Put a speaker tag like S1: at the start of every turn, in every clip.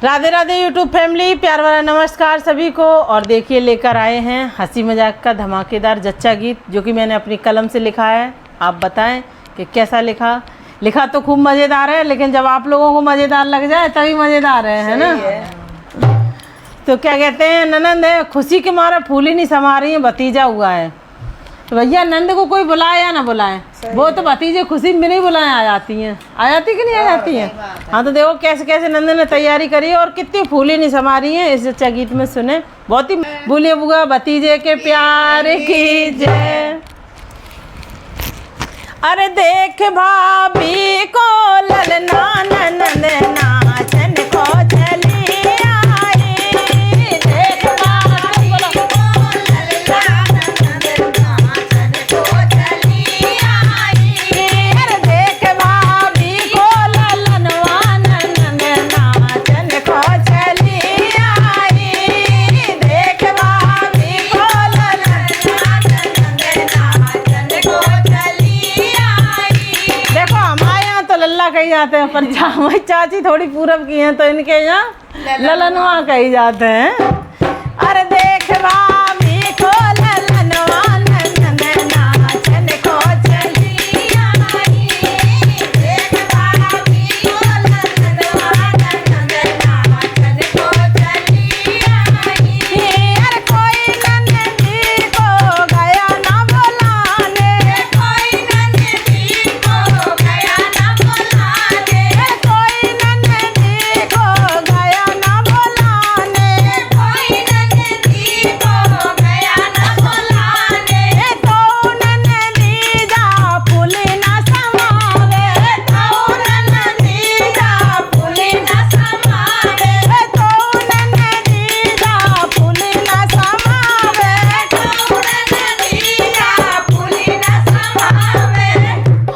S1: Radhe Radhe YouTube family, प्यार भरा नमस्कार सभी को। और देखिए लेकर आए हैं हंसी मजाक का धमाकेदार जच्चा गीत जो कि मैंने अपनी कलम से लिखा है। आप बताएं कि कैसा लिखा तो खूब मज़ेदार है, लेकिन जब आप लोगों को मज़ेदार लग जाए तभी मज़ेदार है ना। तो क्या कहते हैं, ननंद है खुशी के मारे फूल ही नहीं समा रही है, भतीजा हुआ है। तो भैया नंद को कोई बुलाए या ना बुलाए, वो तो भतीजे खुशी में नहीं बुलाए आ जाती हैं। आ जाती कि नहीं आ जाती हैं। हाँ तो देखो कैसे कैसे नंद ने तैयारी करी है और कितनी फूली नहीं समा रही है। इस जच्चा गीत में सुने, बहुत ही बोलिए बुआ भतीजे के प्यार की जय। अरे देख भाभी को ललना ननद नाचन को चली आई। देख भाभी को ललना ननद नाचन को चली आई। अरे देख भाभी को ललनवा ननद नाचन को चली आई। देख भाभी को ललनवा ननद नाचन को चली आई। देखो हमारे यहाँ तो लल्ला कही जाते हैं, पर हमारी चाची थोड़ी पूरब की हैं तो इनके यहाँ ललनवा कही जाते हैं। अरे देख भाभी को ललनवा ननद नाचन को चली आई। देख भाभी को ललनवा ननद नाचन को चली आई। अरे कोई नंदी को गया ना बुलाने, कोई नंदी को गया ना बुलाने, कोई नंदी को गया ना बुलाने, कोई नंदी को गया ना बुलाने। तो नंदी जा फूली ना समावे, तो नंदी जा फूली ना समावे, तो नंदी जा फूली ना समावे, तो नंदी जा फूली ना समावे।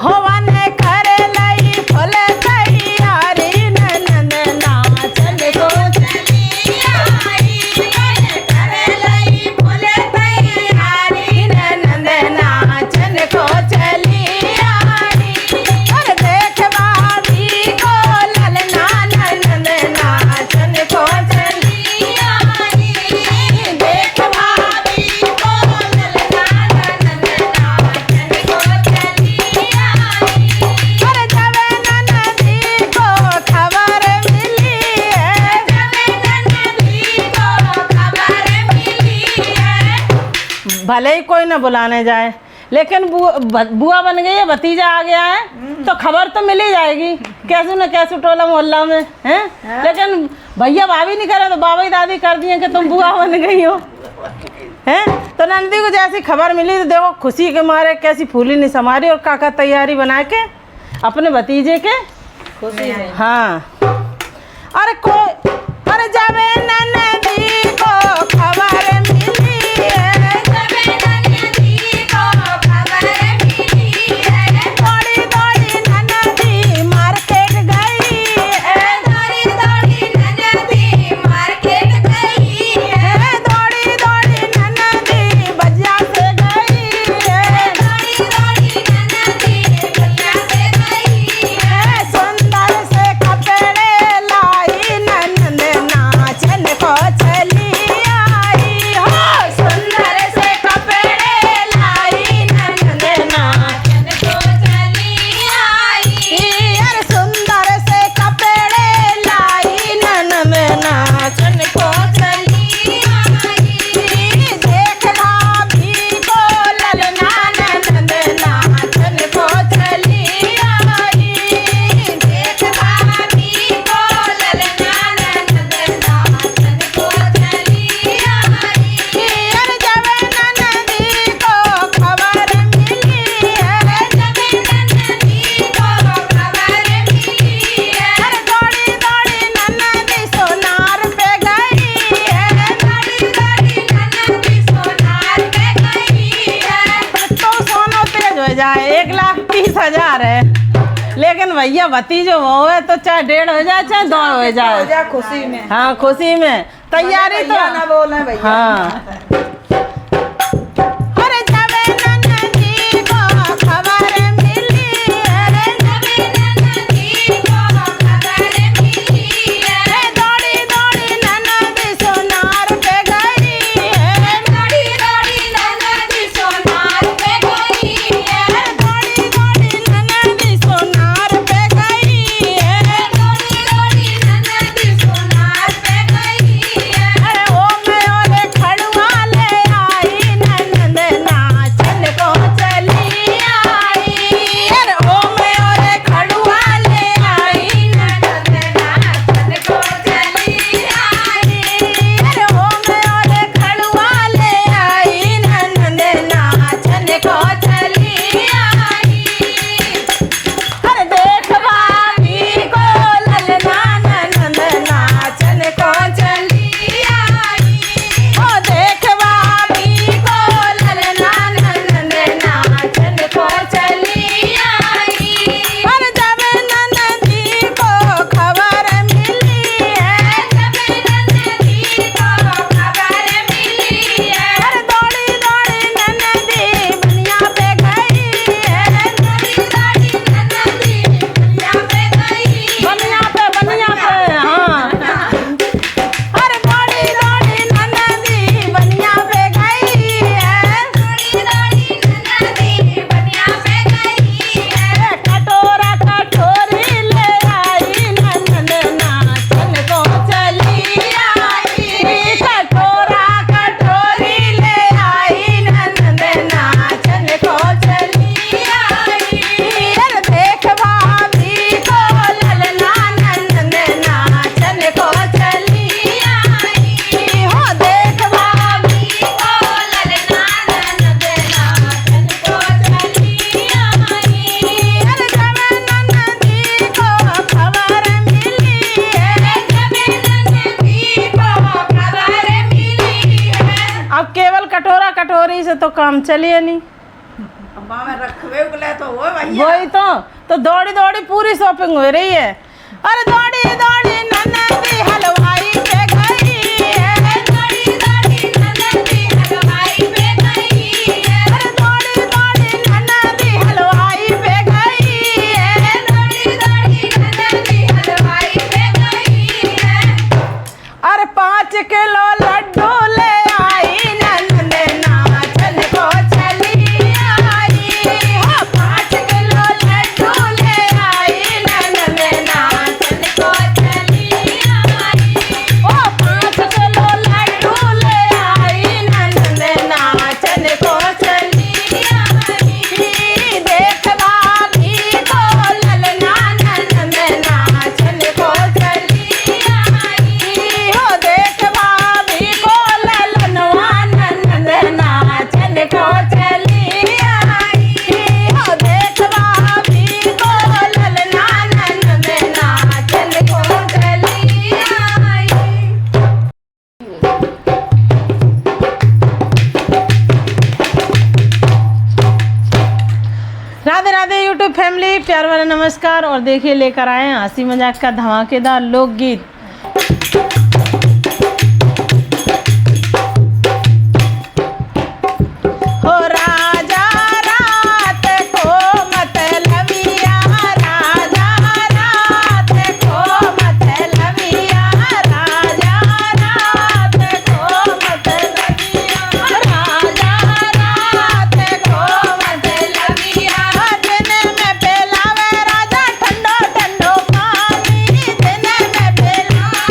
S1: हवन करे लई फूल तैयारी ननद नाचन को चली आई। करे लई फूल तैयारी ननद नाचन को चली आई। अरे देख भाभी को ललना ननद नाचन को चली आई। देख भाभी को ललना ननद नाचन को चली आई। अरे जब ननदी को खबर मिली है, जब ननदी को खबर मिली है। भले ही कोई ना बुलाने जाए, लेकिन बुआ बन गई है, भतीजा आ गया है तो खबर तो मिल ही जाएगी कैसे न कैसे टोला मोहल्ला में हैं। लेकिन भैया भाभी नहीं करे तो बाबा दादी कर दिए कि तुम बुआ बन गई हो हैं। तो नंदी को जैसी खबर मिली तो देखो खुशी के मारे कैसी फूली नहीं समारी और काका तैयारी बना के अपने भतीजे के खुशी में। हाँ अरे जावे ननदी को खबर मिली है, जावे ननदी को खबर मिली है। दौड़ी दौड़ी ननदी मार्केट गई है, दौड़ी दौड़ी ननदी मार्केट गई है। दौड़ी दौड़ी ननदी बजा से गई है, दौड़ी दौड़ी ननदी बजा से गई है। सुंदर से कपड़े लाई ननद नाचन को चली आई। हो सुंदर से कपड़े लाई ननद नाचन को चली आई। अरे सुंदर से कपड़े लाई ननद नाचन को चली आई। देख भाभी को ललना ननद नाचन को चली आई। देख भाभी को ललना ननद नाचन को चली आई। अरे जब ननदी को खबर मिली है, जब ननदी को खबर मिली है। अरे दौड़ी दौड़ी ननदी सोनार पे गई है, दौड़ी दौड़ी ननदी सोनार पे गई है। तो सोना तेज हो जाए 1,30,000 है, लेकिन भैया भतीजो हो है तो चाहे 1.5 हो जाए चाहे 2 हो जाए
S2: खुशी में।
S1: हाँ खुशी में तैयारी तो
S2: ना बोले भैया।
S1: हाँ। अरे जब ननदी को खबर मिली है, जब ननदी को खबर मिली है। दौड़ी तो काम चलिए नहीं।
S2: अम्मा में रखवे उगले तो वो भैया
S1: वही तो दौड़ी दौड़ी पूरी शॉपिंग हो रही है। अरे दौड़ी दौड़ी नन्ही हलवाई पे गई है, दौड़ी दौड़ी नन्ही हलवाई पे गई है, अरे दौड़ी दौड़ी नन्ही हलवाई पे गई है, दौड़ी दौड़ी नन्ही हलवाई पे गई है। अरे 5 किलो लड्डू ले आई नन्हे नाचन को चली आई, हो 5 किलो लड्डू ले आई नन्हे नाचन को चली आई, ओ 5 किलो लड्डू ले आई नन्हे नाचन को चली आई। देख भाभी को ललना नन्हे नाचन को चली आई, हो देख भाभी को ललनवा नन्हे नाचन को चली आई, हो देख भाभी को ललना नन्हे नाचन को चली आई। राधे राधे यूट्यूब फैमिली, प्यार वाला नमस्कार। और देखिए लेकर आए हैं हंसी मजाक का धमाकेदार लोकगीत। हो राजा रात को मतलबिया, राजा रात को मतलबिया, राजा रात को मतलबिया, राजा रात को मतलबिया। दिन में पिलावे राजा ठंडो ठंडो पानी, दिन में पिलावे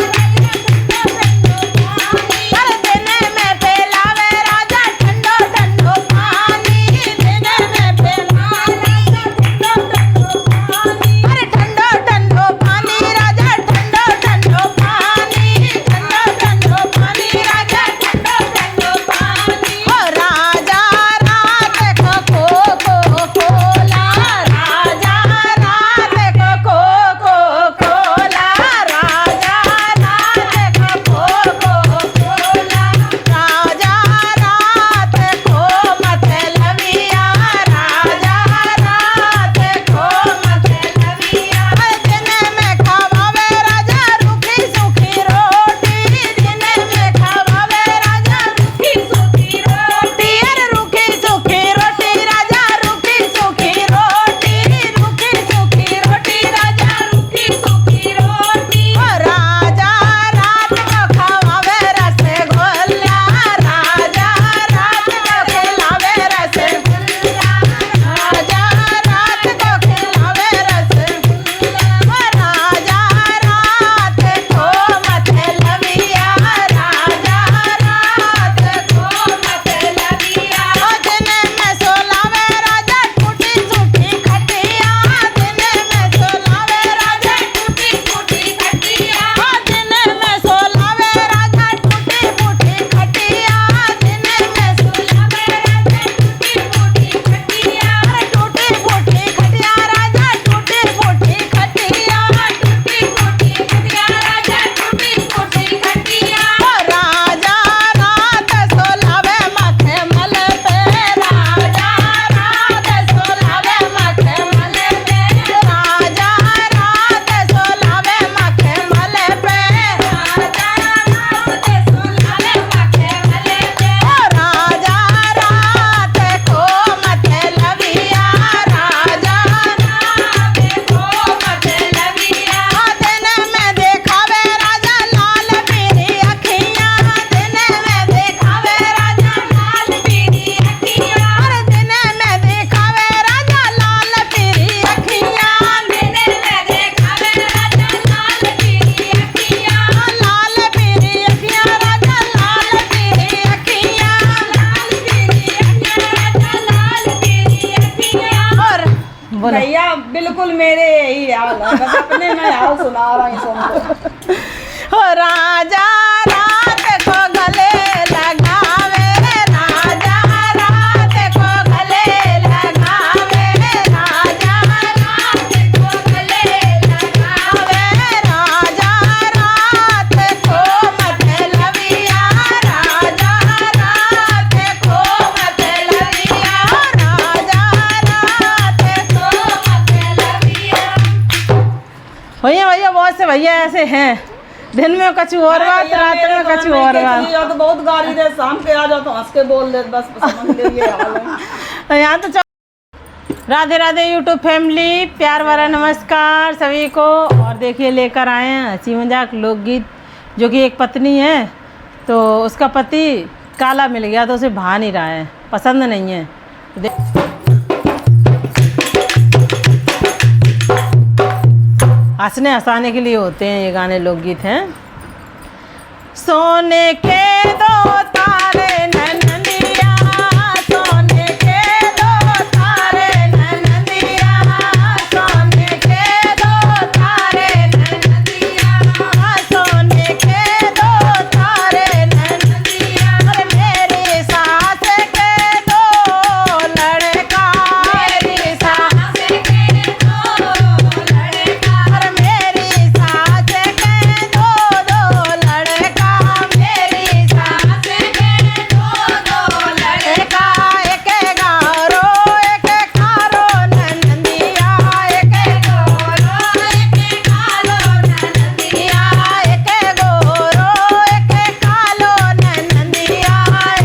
S1: ठंडो ठंडो पानी, हर दिन में पिलावे राजा ठंडो ठंडो पानी, दिन में पिलावे ठंडो ठंडो पानी, अरे ठंडो ठंडो पानी राजा ठंडो ठंडो पानी, ठंडो ठंडो पानी राजा ठंडो ठंडो पानी। हो राजा रात को कोला, राजा रात को कोला, राजा रात को कोला, राजा रात को मतलबिया, राजा रात को मतलबिया। दिन में खवावे राजा रूखी सूखी रोटी, दिन में खवावे राजा रूखी सूखी रोटी, अरे रूखी सूखी रोटी राजा रूखी सूखी रोटी, रूखी सूखी रोटी राजा रूखी सूखी रोटी। ओ राजा रात को खवावे रसगुल्ला, राजा रात को खिलावे रसगुल्ला, राजा रात को खिलावे रसगुल्ला, ओ राजा रात को मतलबिया, राजा रात को मतलबिया। ओ दिन में सोलावे राजा टूटी फूटी खटिया, दिन में सोलावे राजा टूटी फूटी खटिया, ओ दिन में सोलावे राजा टूटी फूटी खटिया, दिन में सोलावे राजा टूटी फूटी खटिया, अरे टूटी फूटी खटिया राजा टूटी फूटी खटिया, टूटी फूटी खटिया राजा टूटी फूटी खटिया। ओ राजा रात सोलावे मखमल पे, राजा रात सोलावे मखमल पे, राजा रात सोलावे मखमल पे, राजा रात सोलावे मखमल पे। ओ राजा रात को मतलबिया, राजा रात को मतलबिया। दिन में देखावे राजा लाल पीरी अखियाँ, दिन में देखावे राजा लाल पीरी अखियाँ, अरे दिन में देखावे राजा लाल पीरी अखियाँ, दिन में देखावे राजा लाल पीरी अखियाँ, लाल पीरी अखियाँ राजा लाल पीरी अखियाँ, लाल पीरी अखियाँ राजा लाल पीरी अखियाँ। और बोलो
S2: भैया बिल्कुल मेरे यही हाल है, बस अपने मैं हाल सुना रहा हूँ सबको।
S1: हो राजा रात को गले लगावे, राजा रात को गले लगावे, राजा रात को गले लगावे, राजा रात को मतलबिया, राजा रात को से भैया ऐसे हैं, दिन में कछु और बात, रात में कछु और बात।
S2: तो बहुत गाली दे, शाम के आ जाओ तो हंस के बोल दे, बस समझ ले ये हाल है।
S1: यहाँ तो राधे राधे यूट्यूब फैमिली, प्यार भरा नमस्कार सभी को। और देखिए लेकर आए हैं हंसी मजाक लोकगीत, जो कि एक पत्नी है तो उसका पति काला मिल गया तो उसे भा नहीं रहा है, पसंद नहीं है। हंसने हंसाने के लिए होते हैं ये गाने, लोकगीत हैं। सोने के दो तारे ननदिया, सोने के दो तारे ननदिया, सोने के दो तारे ननदिया, सोने के दो तारे ननदिया। मेरी सास के दो लड़का, मेरी सास के दो लड़का, मेरी सास के दो लड़का, मेरी सास के दो लड़का। एक गारो एक खारो ननदिया, एक गोरो एक कालो ननदिया, एक गोरो एक कालो ननदिया,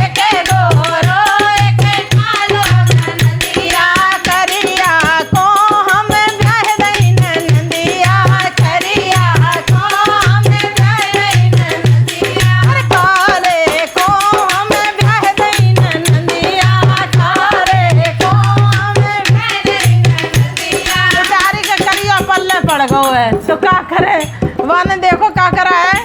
S1: एक गोरो एक कालो ननदिया। करिया को हम ब्याह दई ननदिया, करिया को हम ब्याह दई ननदिया। काले को हम ब्याह दई ननदिया, काले को हम ब्याह दई ननदिया। बेचारी का करिया पल्ले पड़ गओ है तो का करे, वन देखो का करा है।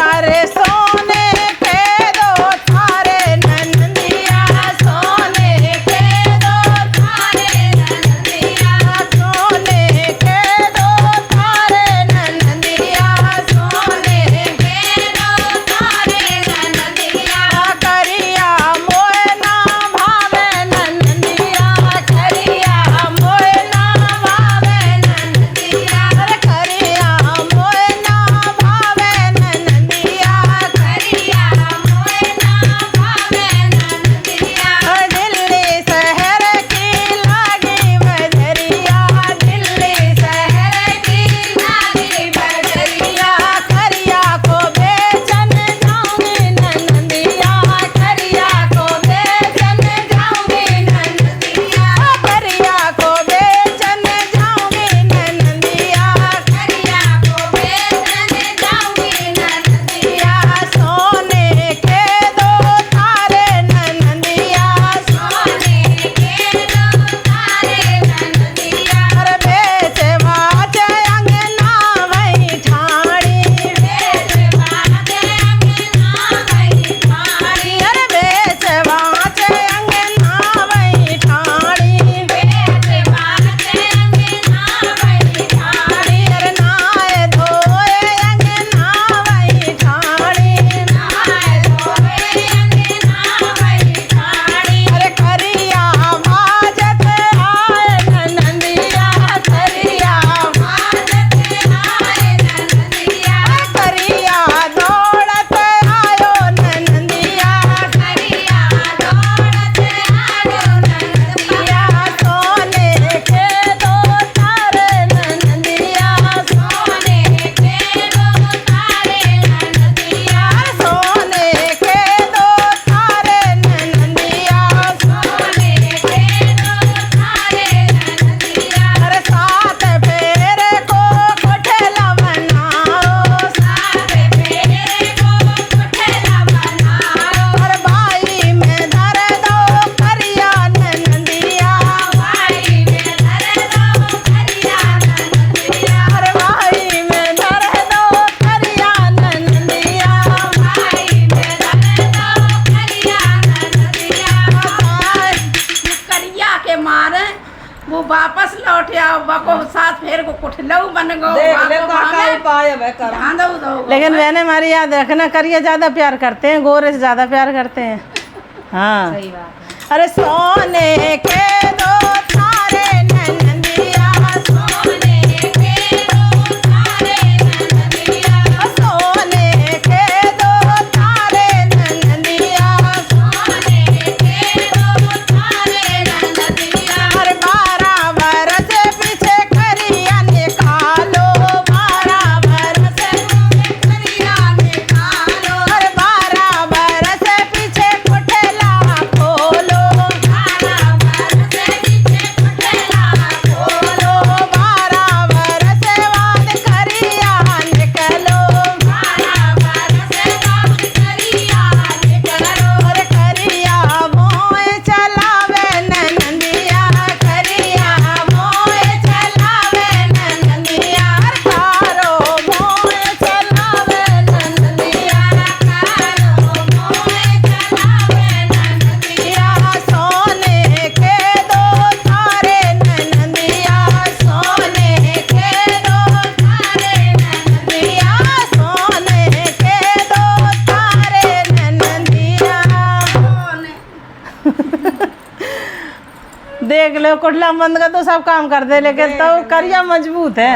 S1: अरे सोने के दो थारे ननदिया, सोने के दो थारे ननदिया, सोने के दो थारे ननदिया, सोने के दो थारे ननदिया। करिया मोए ना भावे ननदिया, करिया मोए ना भावे ननदिया, करिया मोए ना भावे ननदिया, करिया मोए ना भावे ननदिया। दिल्ली शहर की लागी बजरिया, दिल्ली शहर की लागी बजरिया। करिया को बेचन जाऊंगी ननदिया, करिया को बेचन जाऊंगी ननदिया, करिया को बेचन जाऊंगी ननदिया, करिया को बेचन जाऊंगी ननदिया। सोने के दो तारे ननदिया, सोने के दो तारे ननदिया। अरे बेचे बाजे अंगना वही ठाणी, बेचे बाजे अंगना वही ठाणी। अरे बेचे बाजे अंगना वही ठाणी, बेचे बाजे अंगना वही ठाणी। अरे नाय धोए अंगना वही ठाणी, नाय धोए अंगना वही ठाणी। अरे करिया भाजत आए ननदिया, करिया भाजत आए ननदिया, करिया दौड़त आयो ननदिया, करिया दौड़त आयो ननदिया। सोने के दो तारे ननदिया, सोने के दो तारे ननदिया, सोने के दो तारे ननदिया, सोने के दो तारे ननदिया। अरे सात फेरे को कोठेला बनाओ, सात फेरे को कोठेला बनाओ। अरे बाई में धर दो करिया ननदिया, बाई में धर दो करिया ननदिया। अरे बाई में धर दो करिया ननदिया, बाई में धर दो करिया ननदिया।
S2: करिया के मारे वो वापस लौट आओ, बको साथ फेर को कुठलऊ बन गो। देख ले का उपाय है कर, ध्यान दो दो।
S1: लेकिन मैंने हमारी याद रखना, करिए ज़्यादा प्यार करते हैं, गोरे से ज़्यादा प्यार करते हैं। हाँ
S2: सही बात है।
S1: अरे सोने के दो तारे ननदिया, सोने के दो तारे ननदिया, सोने के दो तारे ननदिया, सोने के दो तारे ननदिया। अरे 12 बरस पीछे करिया निकालो, 12 देख लो कोठला बंद का तो सब काम कर दे लेकिन तो करिया मजबूत है।